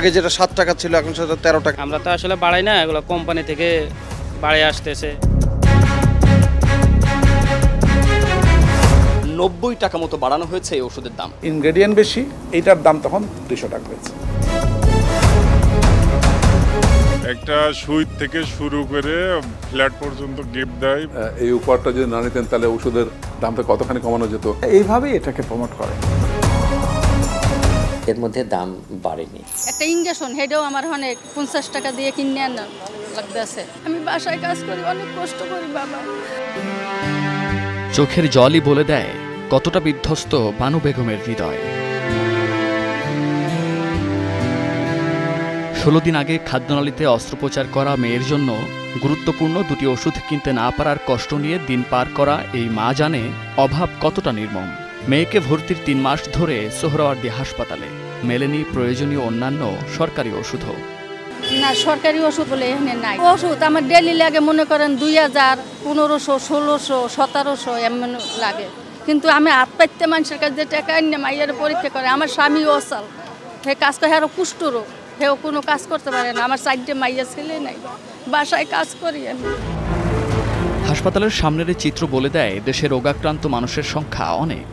আগে যেটা 7 টাকা ছিল এখন সেটা 13 টাকা। আমরা তো আসলে বাড়াই না, এগুলো কোম্পানি থেকে বাড়ে আসতেছে। 90 টাকা মতো বাড়ানো হয়েছে এই ওষুধের দাম। ইনগ্রেডিয়েন্ট বেশি, এইটার দাম তখন 200 টাকা হয়েছে। একটা সুই থেকে শুরু করে ফ্ল্যাট পর্যন্ত গিফট দেয়। এই উপহারটা যদি না নিতেন তাহলে ওষুধের দামটা কতখানি কমানো যেত। এইভাবেই এটাকে প্রমোট করে। এর মধ্যে দাম বাড়েনি। একটা ইঞ্জেকশন হেডেও আমার অনেক 50 টাকা দিয়ে কিনে আনা লাগবে আছে। আমি বাসায় কাজ করি, অনেক কষ্ট করি বাবা। চোখের জলই বলে দেয় কতটা বিধ্বস্ত বানু বেগমের হৃদয়। 16 দিন আগে খাদ্যনালীতে অস্ত্রোপচার করা মেয়ের জন্য গুরুত্বপূর্ণ দুটি ওষুধ কিনতে না পারার কষ্ট নিয়ে দিন পার করা এই মা জানে অভাব কতটা নির্মম। মেয়েকে ভর্তির 3 মাস ধরে সোহরাওয়ার্দী হাসপাতালে মেলেনি প্রয়োজনীয় অন্যান্য সরকারি ওষুধও। না, সরকারি ওষুধ বলে এখানে নাই। ওষুধ আমার ডেলি লাগে মনে করেন 2000, 1500, 1600, 1700 এমন লাগে। কিন্তু আমি হাত পাইতে মানুষের কাছে যে টাকা এনে মাইয়ের পরীক্ষা করে, আমার স্বামী অসাল, সে কাজ করে, আরও কুষ্ঠরও, সেও কোনো কাজ করতে পারে না। আমার সাইডে মাইয়া ছেলে নাই, বাসায় কাজ করি আমি। হাসপাতালের সামনের চিত্র বলে দেয় দেশের রোগাক্রান্ত মানুষের সংখ্যা অনেক।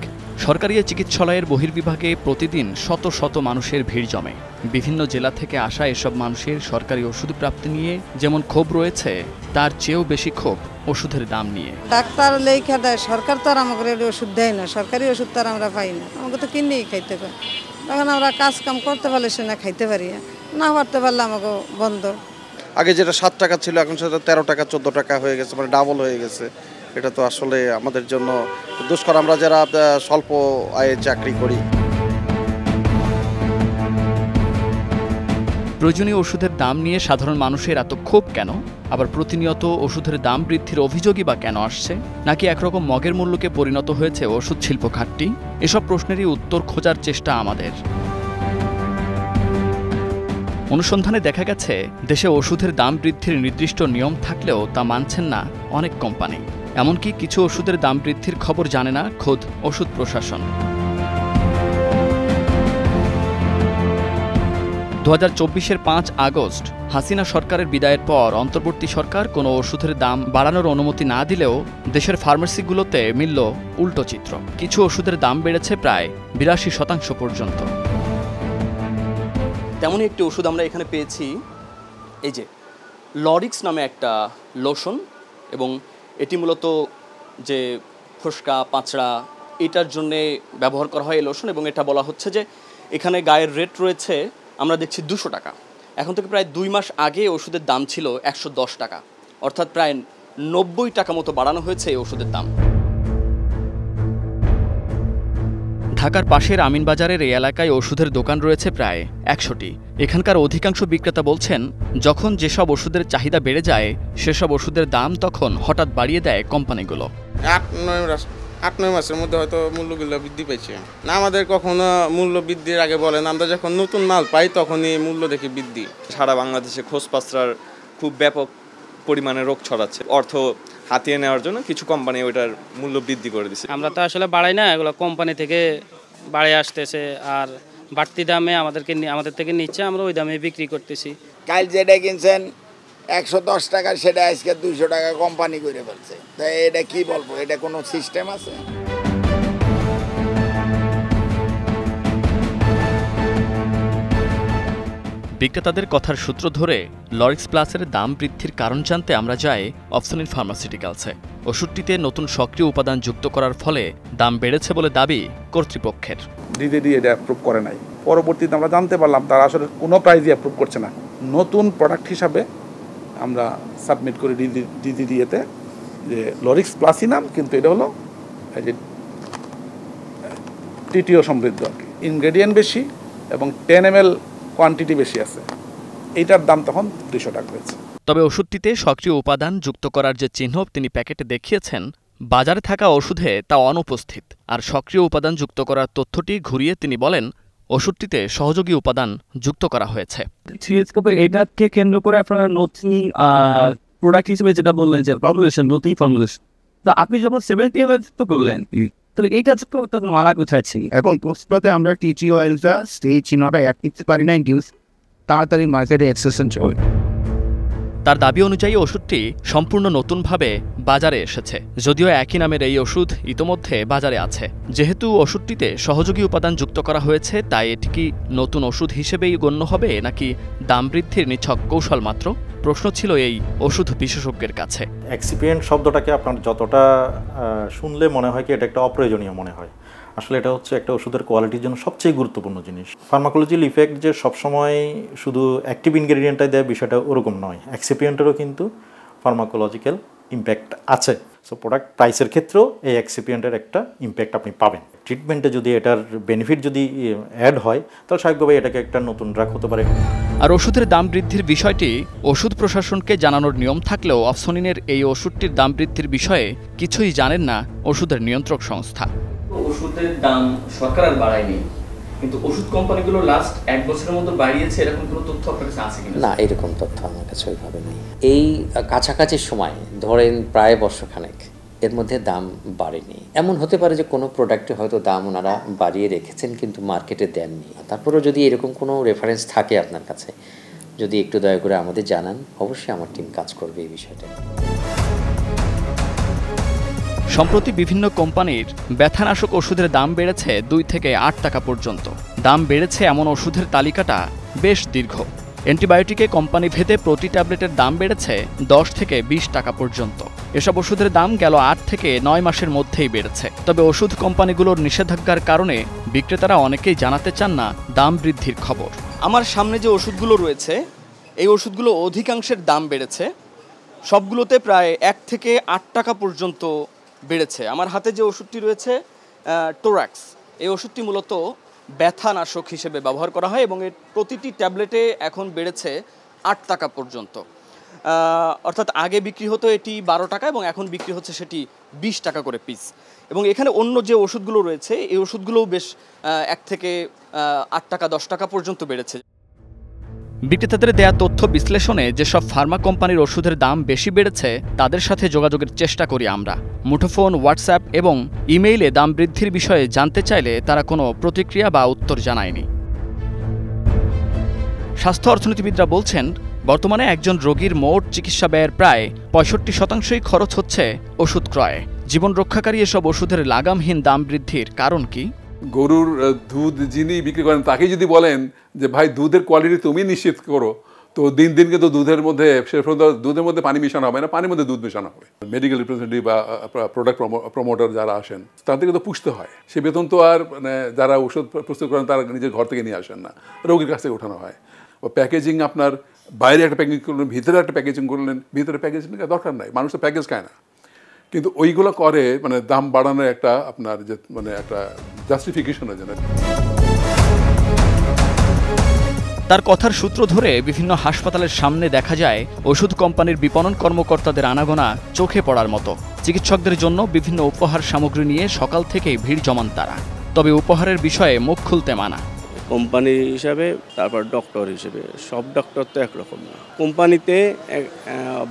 সরকারি চিকিৎসালয়ের বহির্বিভাগে প্রতিদিন শত শত মানুষের ভিড় জমে। বিভিন্ন জেলা থেকে আসা এসব মানুষের সরকারি ওষুধ প্রাপ্তি নিয়ে যেমন ক্ষোভ রয়েছে, তার চেয়েও বেশি ক্ষোভ ওষুধের দাম নিয়ে। ডাক্তার লেখা দেয়, সরকার তো আর আমাকে ওষুধ দেয় না, সরকারি ওষুধ তো আর আমরা পাই না, আমাকে তো কিনেই খাইতে পারি। তখন আমরা কাজ কাম করতে পারলে সে না খাইতে পারি, না করতে পারলে আমাকে বন্ধ। আগে যেটা 7 টাকা ছিল এখন সেটা 13 টাকা 14 টাকা হয়ে গেছে, মানে ডাবল হয়ে গেছে। এটা তো আসলে আমাদের জন্য দুষ্কর, আমরা যারা স্বল্প আয়ে চাকরি করি। প্রয়োজনীয় ওষুধের দাম নিয়ে সাধারণ মানুষের এত ক্ষোভ কেন? আবার প্রতিনিয়ত ওষুধের দাম বৃদ্ধির অভিযোগই বা কেন আসছে? নাকি একরকম মগের মূল্যকে পরিণত হয়েছে ওষুধ শিল্প ঘাটতি? এসব প্রশ্নেরই উত্তর খোঁজার চেষ্টা আমাদের। অনুসন্ধানে দেখা গেছে দেশে ওষুধের দাম বৃদ্ধির নির্দিষ্ট নিয়ম থাকলেও তা মানছেন না অনেক কোম্পানি। এমনকি কিছু ওষুধের দাম বৃদ্ধির খবর জানে না খোদ ওষুধ প্রশাসন। 2024-এর 5 আগস্ট হাসিনা সরকারের বিদায়ের পর অন্তর্বর্তী সরকার কোনো ওষুধের দাম বাড়ানোর অনুমতি না দিলেও দেশের ফার্মেসিগুলোতে মিলল উল্টো চিত্র। কিছু ওষুধের দাম বেড়েছে প্রায় 82% পর্যন্ত। তেমনই একটি ওষুধ আমরা এখানে পেয়েছি, এই যে লরিক্স নামে একটা লোশন, এবং এটি মূলত যে ফোসকা পাঁচড়া এটার জন্যে ব্যবহার করা হয় এই লোশন, এবং এটা বলা হচ্ছে যে এখানে গায়ের রেট রয়েছে আমরা দেখছি 200 টাকা। এখন থেকে প্রায় 2 মাস আগে ওষুধের দাম ছিল 110 টাকা, অর্থাৎ প্রায় 90 টাকা মতো বাড়ানো হয়েছে এই ওষুধের দাম। ঢাকার পাশের আমিনবাজারের এই এলাকায় ওষুধের দোকান রয়েছে প্রায় 100টি। এখানকার অধিকাংশ বিক্রেতা বলছেন, যখন যেসব ওষুধের চাহিদা বেড়ে যায় সেসব ওষুধের দাম তখন হঠাৎ বাড়িয়ে দেয় কোম্পানিগুলো। 8-9 মাসের মধ্যে হয়তো মূল্যগুলো বৃদ্ধি পাইছে না। আমাদের কখনো মূল্য বৃদ্ধির আগে বলেন, আমরা যখন নতুন মাল পাই তখনই মূল্য দেখি বৃদ্ধি। সারা বাংলাদেশে খোঁজ পাসরার খুব ব্যাপক পরিমাণে রোগ ছড়াচ্ছে। অর্থ হাতিয়ে নেওয়ার জন্য কিছু কোম্পানি ওইটার মূল্য বৃদ্ধি করে দিচ্ছে। আমরা তো আসলে বাড়াই না, এগুলো কোম্পানি থেকে বাড়ে আসতেছে, আর বাড়তি দামে আমাদের থেকে নিচ্ছে, আমরা ওই দামে বিক্রি করতেছি। কাল যেটা কিনছেন 110 টাকা, সেটা আজকে 200 টাকা কোম্পানি করে ফেলছে। তাই এটা কি বলবো, এটা কোনো সিস্টেম আছে? বিক্রেতাদের কথার সূত্র ধরে লরিক্স প্লাসের দাম বৃদ্ধির কারণ জানতে আমরা যাই অফসনিন ফার্মাসিউটিক্যালসে। ওষুধটিতে নতুন সক্রিয় উপাদান যুক্ত করার ফলে দাম বেড়েছে বলে দাবি কর্তৃপক্ষের। ডিজিডি এটা অ্যাপ্রুভ করে নাই। পরবর্তীতে আমরা জানতে পারলাম তারা আসলে কোনো প্রাইজই অ্যাপ্রুভ করছে না। নতুন প্রোডাক্ট হিসাবে আমরা সাবমিট করি ডিজিডিএতে যে লরিক্স প্লাসই নাম, কিন্তু এটা হলো এই যে টিটিও সমৃদ্ধ। ইনগ্রেডিয়েন্ট বেশি এবং 10 ml কোয়ান্টিটি বেশি আছে, এইটার দাম তখন 200 টাকা হয়েছে। তবে ওষুধটিতে সক্রিয় উপাদান যুক্ত করার যে চিহ্ন তিনি প্যাকেটে দেখিয়েছেন, বাজারে থাকা ওষুধে তা অনুপস্থিত। আর সক্রিয় উপাদান যুক্ত করার তথ্যটি ঘুরিয়ে তিনি বলেন ওষুধটিতে সহযোগী উপাদান যুক্ত করা হয়েছে। এটাকে কেন্দ্র করে আপনারা নতুন প্রোডাক্ট হিসেবে যেটা বললেন যে ফর্মুলেশন, নতুন ফর্মুলেশন, তা আপনি যখন 70 ml যুক্ত করলেন, তাহলে এইটা যুক্ত করতে মারা কোথায় ছিল? এখন প্রশ্নতে আমরা টিটি অয়েলটা স্টেজ চিহ্নটা অ্যাড করতে পারি না ইউজ, তাড়াতাড়ি মার্কেটে এক্সেশন চলে। তার দাবি অনুযায়ী ওষুধটি সম্পূর্ণ নতুনভাবে বাজারে এসেছে, যদিও একই নামের এই ওষুধ ইতোমধ্যে বাজারে আছে। যেহেতু ওষুধটিতে সহযোগী উপাদান যুক্ত করা হয়েছে, তাই এটি কি নতুন ওষুধ হিসেবেই গণ্য হবে নাকি দাম বৃদ্ধির নিছক কৌশল মাত্র? প্রশ্ন ছিল এই ওষুধ বিশেষজ্ঞের কাছে। এক্সিপিয়েন্ট শব্দটাকে আপনার যতটা শুনলে মনে হয় কি এটা একটা অপ্রয়োজনীয় মনে হয়, আসলে এটা হচ্ছে একটা ওষুধের কোয়ালিটির জন্য সবচেয়ে গুরুত্বপূর্ণ জিনিস। ফার্মাকোলজিক্যাল ইফেক্ট যে সবসময় শুধু অ্যাক্টিভ ইনগ্রেডিয়েন্টটাই দেয় বিষয়টা ওরকম নয়, এক্সিপিয়েন্টেরও কিন্তু ফার্মাকোলজিক্যাল ইম্প্যাক্ট আছে। সো প্রোডাক্ট প্রাইসের ক্ষেত্রেও এই এক্সিপিয়েন্টের একটা ইম্প্যাক্ট আপনি পাবেন। ট্রিটমেন্টে যদি এটার বেনিফিট যদি অ্যাড হয় তাহলে স্বাভাবিকভাবে এটাকে একটা নতুন ড্রাগ হতে পারে। আর ওষুধের দাম বৃদ্ধির বিষয়টি ওষুধ প্রশাসনকে জানানোর নিয়ম থাকলেও অফসনিনের এই ওষুধটির দাম বৃদ্ধির বিষয়ে কিছুই জানেন না ওষুধের নিয়ন্ত্রক সংস্থা। ওষুধের দাম সরকার আর বাড়ায়নি, কিন্তু ওষুধ কোম্পানিগুলো লাস্ট 1 বছরের মধ্যে বাড়িয়েছে, এরকম কোনো তথ্য আপনার কাছে আছে কিনা? না, এরকম তথ্য আমার কাছে ওইভাবে নেই। এই কাছাকাছি সময় ধরেন প্রায় বর্ষখানেক এর মধ্যে দাম বাড়েনি। এমন হতে পারে যে কোনো প্রোডাক্টে হয়তো দাম ওনারা বাড়িয়ে রেখেছেন কিন্তু মার্কেটে দেননি। তারপরেও যদি এরকম কোনো রেফারেন্স থাকে আপনার কাছে, যদি একটু দয়া করে আমাদের জানান, অবশ্যই আমার টিম কাজ করবে এই বিষয়টা। সম্প্রতি বিভিন্ন কোম্পানির ব্যথানাশক ওষুধের দাম বেড়েছে 2 থেকে 8 টাকা পর্যন্ত। দাম বেড়েছে এমন ওষুধের তালিকাটা বেশ দীর্ঘ। অ্যান্টিবায়োটিকে কোম্পানি ভেদে প্রতি ট্যাবলেটের দাম বেড়েছে 10 থেকে 20 টাকা পর্যন্ত। এসব ওষুধের দাম গেল 8 থেকে 9 মাসের মধ্যেই বেড়েছে। তবে ওষুধ কোম্পানিগুলোর নিষেধাজ্ঞার কারণে বিক্রেতারা অনেকেই জানাতে চান না দাম বৃদ্ধির খবর। আমার সামনে যে ওষুধগুলো রয়েছে, এই ওষুধগুলো অধিকাংশের দাম বেড়েছে, সবগুলোতে প্রায় 1 থেকে 8 টাকা পর্যন্ত বেড়েছে। আমার হাতে যে ওষুধটি রয়েছে টোরাক্স, এই ওষুধটি মূলত ব্যথানাশক হিসেবে ব্যবহার করা হয় এবং এর প্রতিটি ট্যাবলেটে এখন বেড়েছে 8 টাকা পর্যন্ত। অর্থাৎ আগে বিক্রি হতো এটি 12 টাকা এবং এখন বিক্রি হচ্ছে সেটি 20 টাকা করে পিস। এবং এখানে অন্য যে ওষুধগুলো রয়েছে, এই ওষুধগুলোও বেশ 1 থেকে 8 টাকা 10 টাকা পর্যন্ত বেড়েছে। বিক্রেতাদের দেয়া তথ্য বিশ্লেষণে যেসব ফার্মা কোম্পানির ওষুধের দাম বেশি বেড়েছে তাদের সাথে যোগাযোগের চেষ্টা করি আমরা। মুঠোফোন, হোয়াটসঅ্যাপ এবং ইমেইলে দাম বৃদ্ধির বিষয়ে জানতে চাইলে তারা কোনো প্রতিক্রিয়া বা উত্তর জানায়নি। স্বাস্থ্য অর্থনীতিবিদরা বলছেন, বর্তমানে একজন রোগীর মোট চিকিৎসা ব্যয়ের প্রায় 65% খরচ হচ্ছে ওষুধ ক্রয়ে। জীবন রক্ষাকারী এসব ওষুধের লাগামহীন দাম বৃদ্ধির কারণ কি? গরুর দুধ যিনি বিক্রি করেন তাকে যদি বলেন যে ভাই দুধের কোয়ালিটি তুমি নিশ্চিত করো, তো দিন দিন কিন্তু দুধের মধ্যে শেষ পর্যন্ত দুধের মধ্যে পানি মিশানো হবে না, পানির মধ্যে দুধ মেশানো হবে। মেডিকেল রিপ্রেজেন্টেটিভ বা প্রোডাক্ট প্রমোটার যারা আসেন তাদেরকে তো পুষতে হয়। সে বেতন তো আর মানে যারা ওষুধ প্রস্তুত করেন তারা নিজের ঘর থেকে নিয়ে আসেন না, রোগীর কাছ থেকে ওঠানো হয়। প্যাকেজিং আপনার বাইরে একটা প্যাকেজিং করলেন, ভিতরে একটা প্যাকেজিং করলেন, ভিতরে প্যাকেজিং দরকার নাই, মানুষ তো প্যাকেজ খায় না, কিন্তু ওইগুলো করে মানে দাম বাড়ানোর একটা আপনার যে মানে একটা জাস্টিফিকেশনের জন্য। তার কথার সূত্র ধরে বিভিন্ন হাসপাতালের সামনে দেখা যায় ওষুধ কোম্পানির বিপণন কর্মকর্তাদের আনাগোনা চোখে পড়ার মতো। চিকিৎসকদের জন্য বিভিন্ন উপহার সামগ্রী নিয়ে সকাল থেকেই ভিড় জমান তারা। তবে উপহারের বিষয়ে মুখ খুলতে মানা। কোম্পানি হিসাবে, তারপর ডক্টর হিসেবে, সব ডক্টর তো একরকম না। কোম্পানিতে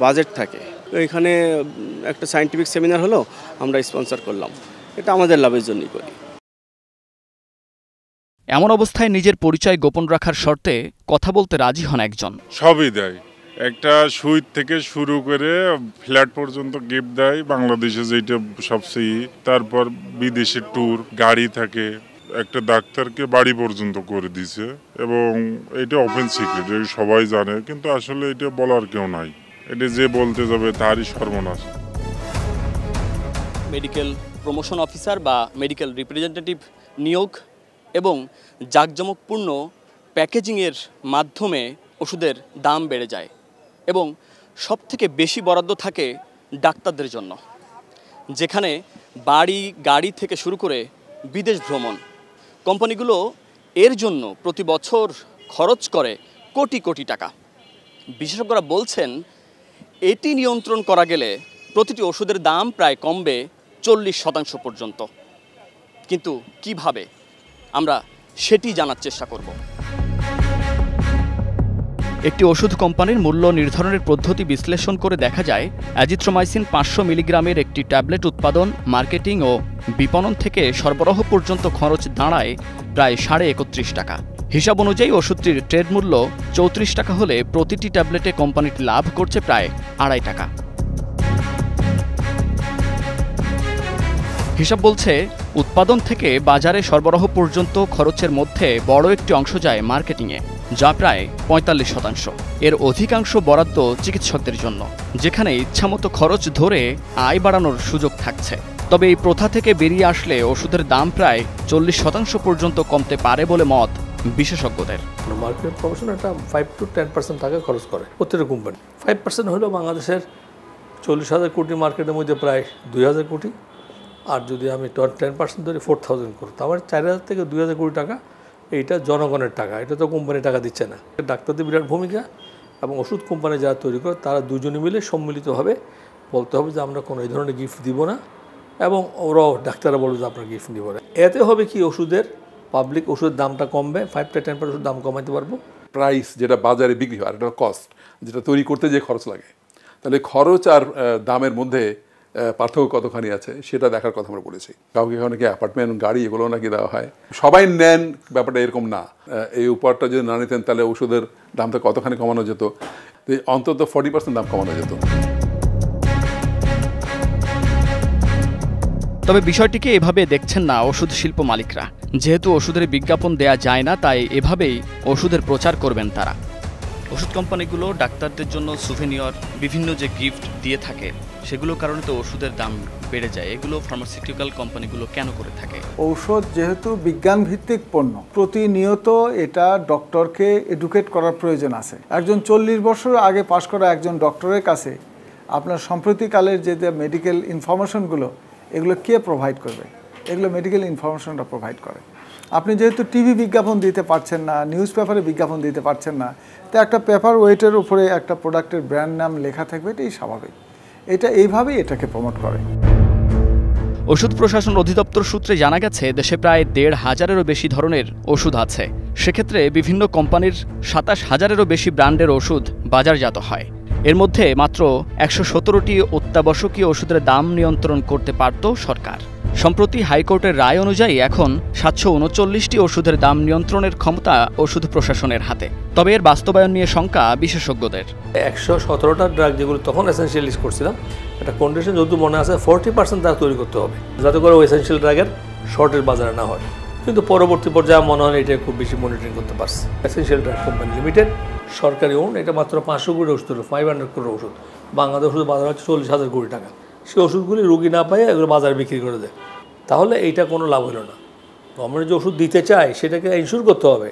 বাজেট থাকে, তো এখানে একটা সায়েন্টিফিক সেমিনার হলো, আমরা স্পন্সর করলাম, এটা আমাদের লাভের জন্যই করি। এমন অবস্থায় নিজের পরিচয় গোপন রাখার শর্তে কথা বলতে রাজি হন একজন। সবই দেয়, একটা সুই থেকে শুরু করে ফ্ল্যাট পর্যন্ত গিফট দেয়, বাংলাদেশে যেটা সবচেয়ে, তারপর বিদেশের ট্যুর, গাড়ি থাকে, একটা ডাক্তারকে বাড়ি পর্যন্ত করে দিছে এবং এটা ওপেন সিক্রেট, সবাই জানে, কিন্তু আসলে এটা বলার কেউ নাই, এটা যে বলতে যাবে তারই সর্বনাশ। মেডিকেল প্রমোশন অফিসার বা মেডিকেল রিপ্রেজেন্টেটিভ নিয়োগ এবং জাঁকজমকপূর্ণ প্যাকেজিংয়ের মাধ্যমে ওষুধের দাম বেড়ে যায় এবং সবথেকে বেশি বরাদ্দ থাকে ডাক্তারদের জন্য, যেখানে বাড়ি, গাড়ি থেকে শুরু করে বিদেশ ভ্রমণ। কোম্পানিগুলো এর জন্য প্রতি বছর খরচ করে কোটি কোটি টাকা। বিশেষজ্ঞরা বলছেন, এটি নিয়ন্ত্রণ করা গেলে প্রতিটি ওষুধের দাম প্রায় কমবে 40% পর্যন্ত। কিন্তু কিভাবে, আমরা সেটি জানার চেষ্টা করব। একটি ওষুধ কোম্পানির মূল্য নির্ধারণের পদ্ধতি বিশ্লেষণ করে দেখা যায়, অ্যাজিথ্রোমাইসিন 500 মিলিগ্রামের একটি ট্যাবলেট উৎপাদন, মার্কেটিং ও বিপণন থেকে সরবরাহ পর্যন্ত খরচ দাঁড়ায় প্রায় 31.5 টাকা। হিসাব অনুযায়ী ওষুধটির ট্রেড মূল্য 34 টাকা হলে প্রতিটি ট্যাবলেটে কোম্পানিটি লাভ করছে প্রায় 2.5 টাকা। হিসাব বলছে উৎপাদন থেকে বাজারে সরবরাহ পর্যন্ত খরচের মধ্যে বড় একটি অংশ যায় মার্কেটিংয়ে, যা প্রায় 45%। এর অধিকাংশ বরাদ্দ চিকিৎসকদের জন্য, যেখানে ইচ্ছামতো খরচ ধরে আয় বাড়ানোর সুযোগ থাকছে। তবে এই প্রথা থেকে বেরিয়ে আসলে ওষুধের দাম প্রায় 40% পর্যন্ত কমতে পারে বলে মত বিশেষজ্ঞদের। মার্কেট প্রমোশন একটা 5 to 10% টাকা খরচ করে প্রত্যেকটা কোম্পানি। 5% হলেও বাংলাদেশের 40,000 কোটি মার্কেটের মধ্যে প্রায় 2,000 কোটি, আর যদি আমি 10% ধরি 4,000 কোটি, তারপর 4,000 থেকে 2,000 কোটি টাকা এইটা জনগণের টাকা, এটা তো কোম্পানি টাকা দিচ্ছে না। ডাক্তারদের বিরাট ভূমিকা এবং ওষুধ কোম্পানি যারা তৈরি করে তারা দুজনে মিলে সম্মিলিতভাবে বলতে হবে যে আমরা কোনো এই ধরনের গিফট দিব না, এবং ওরাও ডাক্তাররা বলবে যে আপনার গিফট দিব না। এতে হবে কি ওষুধের পাবলিক ওষুধের দামটা কমবে, 5 to 10% দাম কমাতে পারবো। প্রাইস যেটা বাজারে বিক্রি হয় আর একটা কস্ট যেটা তৈরি করতে যে খরচ লাগে, তাহলে খরচ আর দামের মধ্যে পার্থক্য কতখানি আছে সেটা দেখার কথা আমরা বলেছি। কাউকে অনেকে অ্যাপার্টমেন্ট গাড়ি এগুলো নাকি দেওয়া হয়, সবাই নেন ব্যাপারটা এরকম না। এই উপহারটা যদি না নিতেন তাহলে ওষুধের দামটা কতখানি কমানো যেত, অন্তত 40% দাম কমানো যেত। তবে বিষয়টিকে এভাবে দেখছেন না ওষুধ শিল্প মালিকরা। যেহেতু ওষুধের বিজ্ঞাপন দেয়া যায় না, তাই এভাবেই ওষুধের প্রচার করবেন তারা। ওষুধ কোম্পানিগুলো ডাক্তারদের জন্য সুভেনিয়র বিভিন্ন যে গিফট দিয়ে থাকে, সেগুলোর কারণে তো ওষুধের দাম বেড়ে যায়। এগুলো ফার্মাসিউটিক্যাল কোম্পানিগুলো কেন করে থাকে? ঔষধ যেহেতু বিজ্ঞান ভিত্তিক পণ্য, প্রতিনিয়ত এটা ডক্টরকে এডুকেট করার প্রয়োজন আছে। একজন 40 বছর আগে পাশ করা একজন ডক্টরের কাছে আপনার সম্প্রতিকালের যে মেডিকেল ইনফরমেশনগুলো, এগুলো কে প্রোভাইড করবে? এগুলো মেডিকেল ইনফরমেশনটা প্রোভাইড করে। আপনি যেহেতু টিভি বিজ্ঞাপন দিতে পারছেন না, নিউজ পেপারে বিজ্ঞাপন দিতে পারছেন না, তো একটা পেপার ওয়েটের উপরে একটা প্রোডাক্টের ব্র্যান্ড নাম লেখা থাকবে, এটাই স্বাভাবিক। এটা এইভাবেই এটাকে প্রমোট করে। ওষুধ প্রশাসন অধিদপ্তর সূত্রে জানা গেছে দেশে প্রায় 1,500-এরও বেশি ধরনের ওষুধ আছে। সেক্ষেত্রে বিভিন্ন কোম্পানির 27,000-এরও বেশি ব্র্যান্ডের ওষুধ বাজারজাত হয়। এর মধ্যে মাত্র 117টি অত্যাবশ্যকীয় ওষুধের দাম নিয়ন্ত্রণ করতে পারত সরকার। সম্প্রতি হাইকোর্টের রায় অনুযায়ী এখন 739টি ওষুধের দাম নিয়ন্ত্রণের ক্ষমতা ওষুধ প্রশাসনের হাতে। তবে এর বাস্তবায়ন নিয়ে শঙ্কা বিশেষজ্ঞদের। 117টা ড্রাগ যেগুলো তখন এসেনশিয়াল লিস্ট করছিলাম, একটা কন্ডিশন যত মনে আছে 40% তারা তৈরি করতে হবে, যাতে করে ওই এসেনশিয়াল ড্রাগের শর্টেজ বাজারে না হয়। কিন্তু পরবর্তী পর্যায়ে মনে হয় এটা খুব বেশি মনিটরিং করতে পারছে। এসেনশিয়াল ড্রাগ কোম্পানি লিমিটেড সরকারি ওন, এটা মাত্র 500 কোটি ওষুধ, 500 কোটি ওষুধ। বাংলাদেশ ওষুধ বাজার হচ্ছে 40,000 কোটি টাকা। সেই ওষুধগুলি রুগী না পায় এগুলো বাজারে বিক্রি করে দেয়, তাহলে এইটা কোনো লাভ হলো না। গভর্নমেন্ট যে ওষুধ দিতে চায় সেটাকে ইনস্যুর করতে হবে।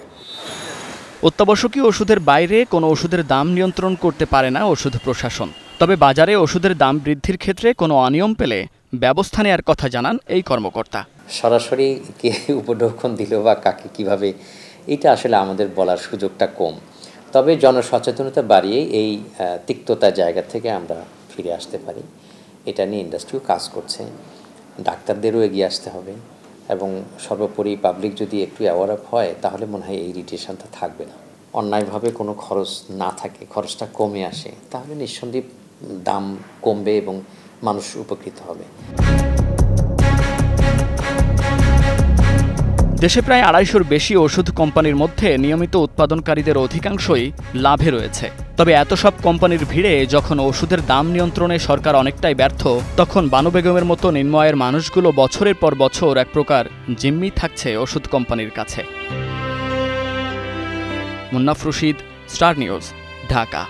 অত্যাবশ্যকীয় ওষুধের বাইরে কোনো ওষুধের দাম নিয়ন্ত্রণ করতে পারে না ওষুধ প্রশাসন। তবে বাজারে ওষুধের দাম বৃদ্ধির ক্ষেত্রে কোনো অনিয়ম পেলে ব্যবস্থা নেওয়ার কথা জানান এই কর্মকর্তা। সরাসরি কে উপঢৌকন দিল বা কাকে কিভাবে, এটা আসলে আমাদের বলার সুযোগটা কম। তবে জনসচেতনতা বাড়িয়ে এই তিক্ততা জায়গা থেকে আমরা ফিরে আসতে পারি। এটা নিয়ে ইন্ডাস্ট্রিও কাজ করছে, ডাক্তারদেরও এগিয়ে আসতে হবে, এবং সর্বোপরি পাবলিক যদি একটু অ্যাওয়ার আপ হয় তাহলে মনে হয় এই ইরিটেশনটা থাকবে না। অন্যায়ভাবে কোনো খরচ না থাকে, খরচটা কমে আসে, তাহলে নিঃসন্দেহে দাম কমবে এবং মানুষ উপকৃত হবে। দেশে প্রায় 250-এর বেশি ওষুধ কোম্পানির মধ্যে নিয়মিত উৎপাদনকারীদের অধিকাংশই লাভে রয়েছে। তবে এত সব কোম্পানির ভিড়ে যখন ওষুধের দাম নিয়ন্ত্রণে সরকার অনেকটাই ব্যর্থ, তখন বানু বেগমের মতো নিম্ন আয়ের মানুষগুলো বছরের পর বছর এক প্রকার জিম্মি থাকছে ওষুধ কোম্পানির কাছে। Munnaf Rashid, star news, Dhaka.